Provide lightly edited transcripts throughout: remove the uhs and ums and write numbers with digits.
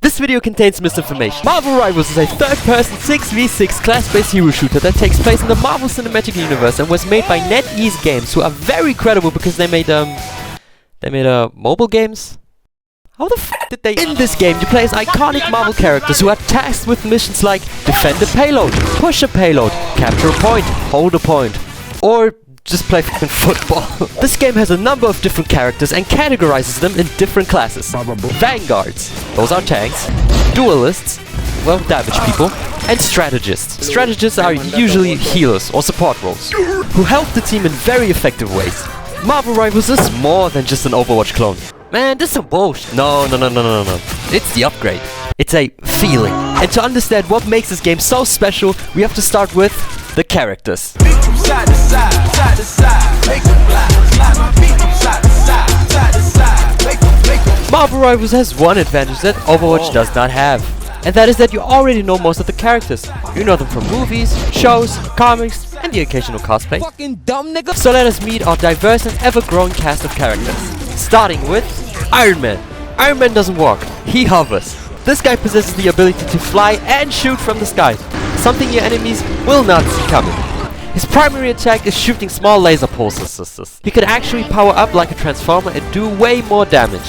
This video contains misinformation. Marvel Rivals is a third-person 6v6 class-based hero shooter that takes place in the Marvel Cinematic Universe and was made by NetEase Games, who are very credible because they made mobile games. How the f did they? In this game, you play as iconic Marvel characters who are tasked with missions like defend a payload, push a payload, capture a point, hold a point, or just play f***ing football. This game has a number of different characters and categorizes them in different classes. Vanguards, those are tanks. Duelists, well, damage people. And strategists. Strategists are usually healers or support roles, who help the team in very effective ways. Marvel Rivals is more than just an Overwatch clone. Man, this is some bullshit. No. It's the upgrade. It's a feeling. And to understand what makes this game so special, we have to start with the characters. Marvel Rivals has one advantage that Overwatch does not have. And that is that you already know most of the characters. You know them from movies, shows, comics, and the occasional cosplay. Fucking dumb nigga. So let us meet our diverse and ever-growing cast of characters. Starting with Iron Man. Iron Man doesn't walk, he hovers. This guy possesses the ability to fly and shoot from the sky, something your enemies will not see coming. His primary attack is shooting small laser pulses. He can actually power up like a transformer and do way more damage.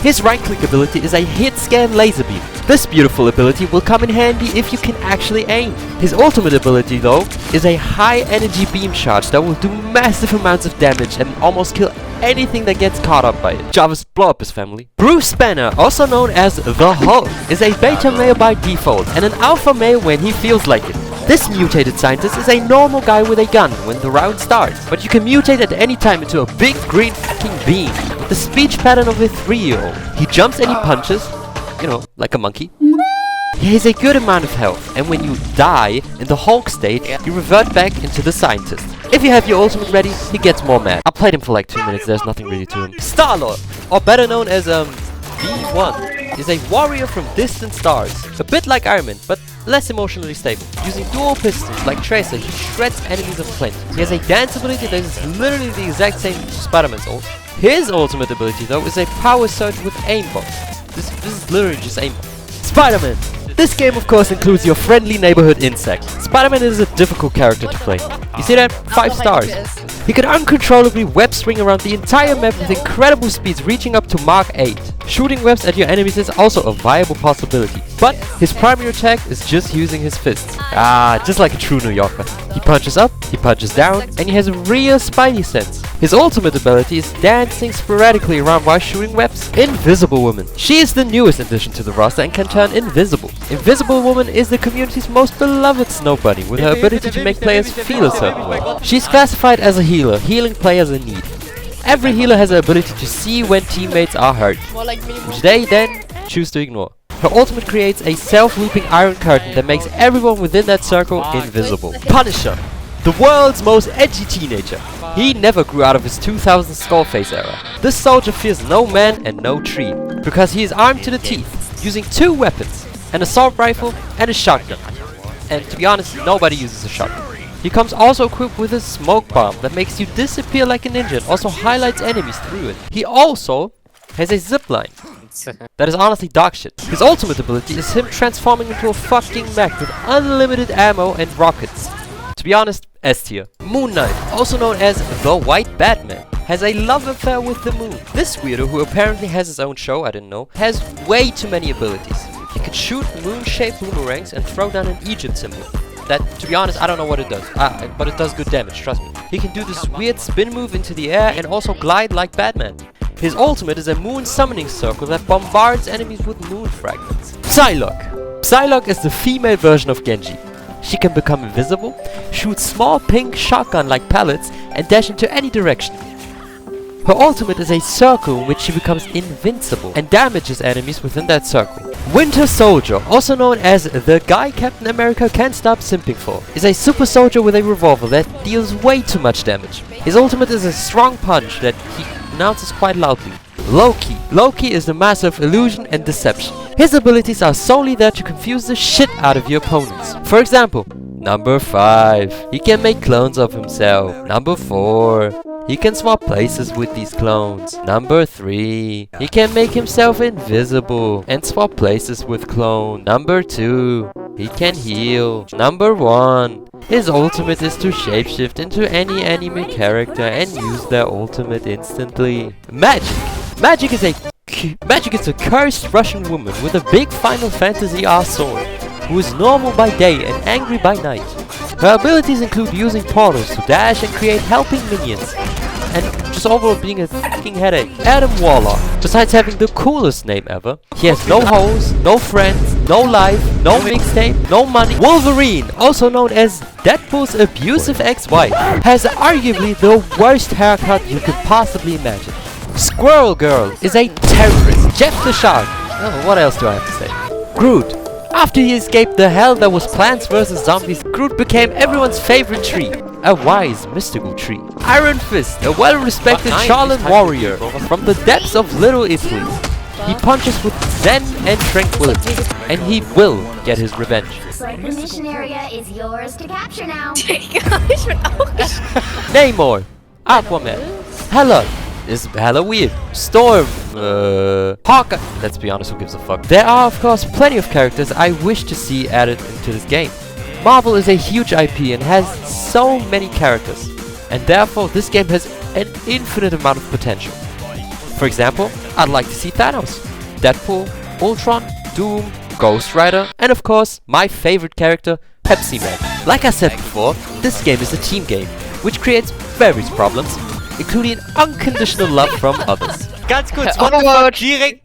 His right-click ability is a hit-scan laser beam. This beautiful ability will come in handy if you can actually aim. His ultimate ability, though, is a high-energy beam charge that will do massive amounts of damage and almost kill anything that gets caught up by it. Jarvis, blow up his family. Bruce Banner, also known as the Hulk, is a beta male by default and an alpha male when he feels like it. This mutated scientist is a normal guy with a gun when the round starts, but you can mutate at any time into a big green fucking beam with the speech pattern of a 3-year-old. He jumps and he punches, you know, like a monkey. He has a good amount of health, and when you die in the Hulk state, you revert back into the scientist. If you have your ultimate ready, he gets more mad. I played him for like 2 minutes, there's nothing really to him. Star-Lord, or better known as B1, is a warrior from distant stars. A bit like Iron Man, but less emotionally stable. Using dual pistols like Tracer, he shreds enemies of plenty. He has a dance ability that is literally the exact same as Spider-Man's ult. His ultimate ability though is a power surge with aimbot. This is literally just aimbot. Spider-Man! This game of course includes your friendly neighborhood insect. Spider-Man is a difficult character to play. You see that? 5 stars. He can uncontrollably web swing around the entire map with incredible speeds reaching up to Mach 8. Shooting webs at your enemies is also a viable possibility. But his primary attack is just using his fists. Just like a true New Yorker. He punches up, he punches down, and he has a real spidey sense. His ultimate ability is dancing sporadically around while shooting webs. Invisible Woman. She is the newest addition to the roster and can turn invisible. Invisible Woman is the community's most beloved snow bunny with her ability to make players feel a certain way. She's classified as a healer, healing players in need. Every healer has the ability to see when teammates are hurt, which they then choose to ignore. Her ultimate creates a self-looping iron curtain that makes everyone within that circle invisible. Punisher, the world's most edgy teenager. He never grew out of his 2000 Skullface era. This soldier fears no man and no tree, because he is armed to the teeth, using 2 weapons, an assault rifle and a shotgun. And to be honest, nobody uses a shotgun. He comes also equipped with a smoke bomb that makes you disappear like a ninja and also highlights enemies through it. He also has a zipline. That is honestly dog shit. His ultimate ability is him transforming into a fucking mech with unlimited ammo and rockets. To be honest, S tier. Moon Knight, also known as the White Batman, has a love affair with the moon. This weirdo, who apparently has his own show, I didn't know, has way too many abilities. He can shoot moon-shaped boomerangs and throw down an Egypt symbol. That, to be honest, I don't know what it does, but it does good damage, trust me. He can do this weird spin move into the air and also glide like Batman. His ultimate is a moon summoning circle that bombards enemies with moon fragments. Psylocke. Psylocke is the female version of Genji. She can become invisible, shoot small pink shotgun-like pellets, and dash into any direction. Her ultimate is a circle in which she becomes invincible and damages enemies within that circle. Winter Soldier, also known as the guy Captain America can't stop simping for, is a super soldier with a revolver that deals way too much damage. His ultimate is a strong punch that he announces quite loudly. Loki. Loki is the master of illusion and deception. His abilities are solely there to confuse the shit out of your opponents. For example, number 5. He can make clones of himself. Number 4. He can swap places with these clones. Number 3. He can make himself invisible and swap places with clone. Number 2. He can heal. Number 1. His ultimate is to shapeshift into any anime character and use their ultimate instantly. Magic! Magic is a cursed Russian woman with a big Final Fantasy R sword, who is normal by day and angry by night. Her abilities include using portals to dash and create helping minions, and just overall being a fucking headache. Adam Warlock. Besides having the coolest name ever, he has no hoes, no friends, no life, no mixtape, no money. Wolverine, also known as Deadpool's abusive ex-wife, has arguably the worst haircut you could possibly imagine. Squirrel Girl is a terrorist. Jeff the Shark. Oh, what else do I have to say? Groot. After he escaped the hell that was Plants vs. Zombies, Groot became everyone's favorite tree. A wise, mystical tree. Iron Fist, a well-respected Charlotte warrior from the depths of Little Italy. He punches with zen and tranquility, and he will get his revenge. The mission area is yours to capture now. Namor, Aquaman, Hela is hella weird. Storm, Hawkeye. Let's be honest, who gives a fuck? There are, of course, plenty of characters I wish to see added into this game. Marvel is a huge IP and has so many characters, and therefore this game has an infinite amount of potential. For example, I'd like to see Thanos, Deadpool, Ultron, Doom, Ghost Rider, and of course, my favorite character, Pepsi Man. Like I said before, this game is a team game, which creates various problems, including unconditional love from others. Ganz kurz, Overwatch. direkt.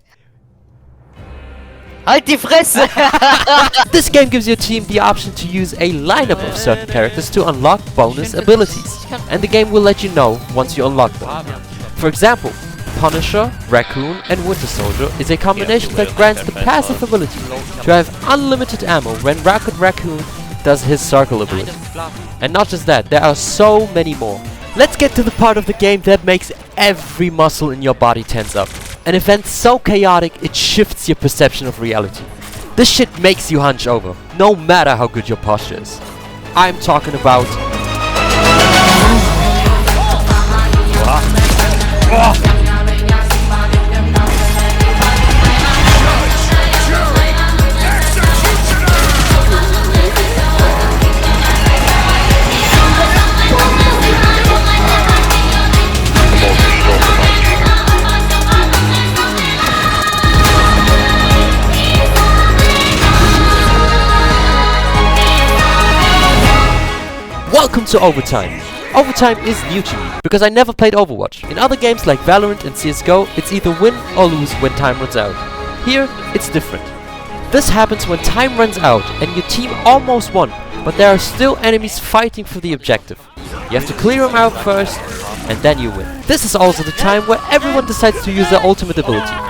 Halt die Fresse! This game gives your team the option to use a lineup of certain characters to unlock bonus abilities, and the game will let you know once you unlock them. For example, Punisher, Raccoon, and Winter Soldier is a combination that grants the passive ability to have unlimited ammo when Rocket Raccoon does his circle ability. And not just that, there are so many more. Let's get to the part of the game that makes every muscle in your body tense up. An event so chaotic it shifts your perception of reality. This shit makes you hunch over, no matter how good your posture is. I'm talking about... Welcome to Overtime. Overtime is new to me, because I never played Overwatch. In other games like Valorant and CSGO, it's either win or lose when time runs out. Here, it's different. This happens when time runs out and your team almost won, but there are still enemies fighting for the objective. You have to clear them out first, and then you win. This is also the time where everyone decides to use their ultimate ability.